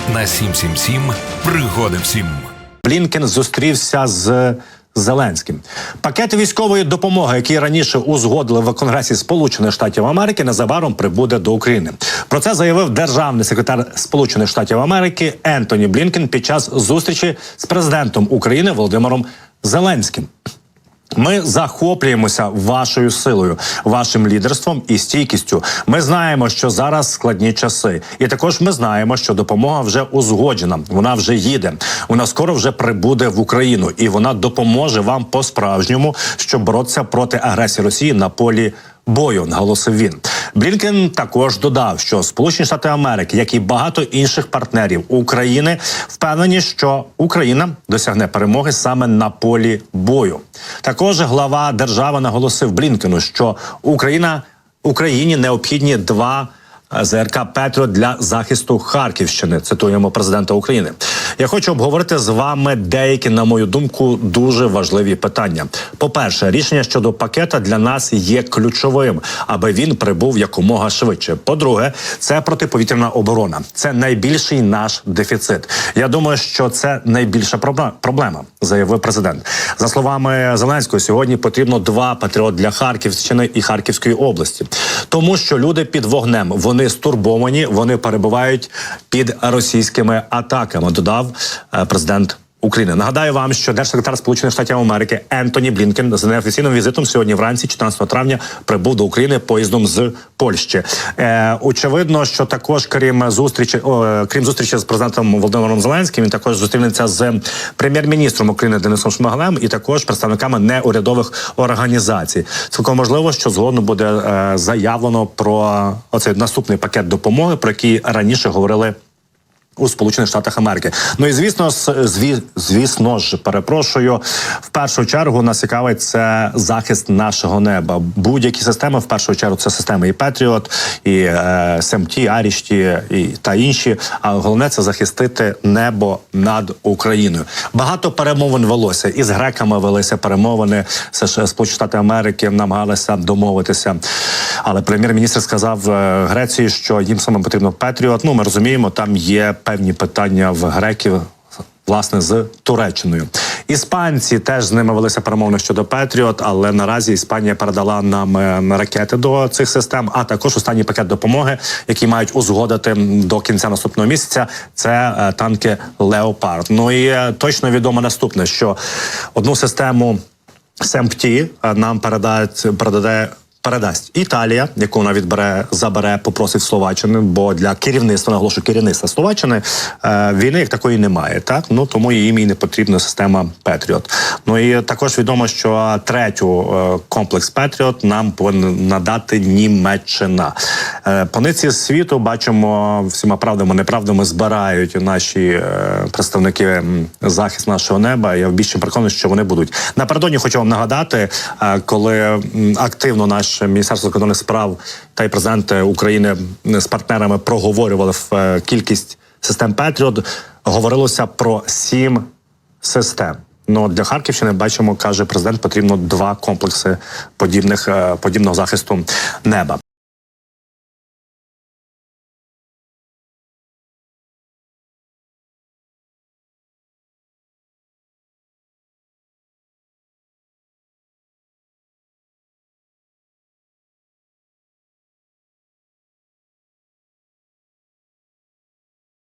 на 7/7 пригоди всім. Блінкен зустрівся з Зеленським. Пакет військової допомоги, який раніше узгодили в Конгресі Сполучених Штатів Америки, незабаром прибуде до України. Про це заявив державний секретар Сполучених Штатів Америки Ентоні Блінкен під час зустрічі з президентом України Володимиром Зеленським. Ми захоплюємося вашою силою, вашим лідерством і стійкістю. Ми знаємо, що зараз складні часи. І також ми знаємо, що допомога вже узгоджена, вона вже їде. Вона скоро вже прибуде в Україну. І вона допоможе вам по-справжньому, щоб боротися проти агресії Росії на полі бою, наголосив він. Блінкен також додав, що Сполучені Штати Америки, як і багато інших партнерів України, впевнені, що Україна досягне перемоги саме на полі бою. Також глава держави наголосив Блінкену, що Україні необхідні 2 ЗРК «Петріот» для захисту Харківщини, цитуємо президента України. Я хочу обговорити з вами деякі, на мою думку, дуже важливі питання. По-перше, рішення щодо пакета для нас є ключовим, аби він прибув якомога швидше. По-друге, це протиповітряна оборона. Це найбільший наш дефіцит. Я думаю, що це найбільша проблема, заявив президент. За словами Зеленського, сьогодні потрібно 2 «Патріот» для Харківщини і Харківської області. Тому що люди під вогнем, вони стурбовані, вони перебувають під російськими атаками, додав президент України. Нагадаю вам, що держсекретар Сполучених Штатів Америки Ентоні Блінкен з неофіційним візитом сьогодні вранці, 14 травня, прибув до України поїздом з Польщі. Очевидно, що також, крім зустрічі з президентом Володимиром Зеленським, він також зустрінеться з прем'єр-міністром України Денисом Шмигалем і також представниками неурядових організацій. Цілком можливо, що згодом буде заявлено про оцей наступний пакет допомоги, про який раніше говорили у Сполучених Штатах Америки. Ну і звісно ж, в першу чергу нас цікавить це захист нашого неба. Будь-які системи, в першу чергу, це системи і «Петріот», і СМТ, «Арішті» та інші. А головне – це захистити небо над Україною. Багато перемовин велося. І з греками велися перемовини. Сполучені Штати Америки намагалися домовитися. Але прем'єр-міністр сказав Греції, що їм саме потрібно «Петріот». Ну, ми розуміємо, там є певні питання в греків, власне, з Туреччиною. Іспанці теж з ними велися перемовини щодо «Петріот», але наразі Іспанія передала нам ракети до цих систем, а також останній пакет допомоги, який мають узгодити до кінця наступного місяця, це танки «Леопард». Ну і точно відомо наступне, що одну систему СМТ нам передасть Італія, яку вона попросить Словаччини, бо для керівництва, наголошую, керівництва Словаччини війни як такої немає, так? Ну, тому їм і не потрібна система «Петріот». Ну і також відомо, що третю комплекс «Петріот» нам повинна надати Німеччина. По ниці світу, бачимо, всіма правдами, неправдами збирають наші представники захист нашого неба. Я більше переконаний, що вони будуть. Напередодні хочу вам нагадати, коли активно наш Міністерство закордонних справ та й президент України з партнерами проговорювали в кількість систем «Петріот», говорилося про 7 систем. Ну, для Харківщини, бачимо, каже президент, потрібно 2 комплекси подібного захисту неба.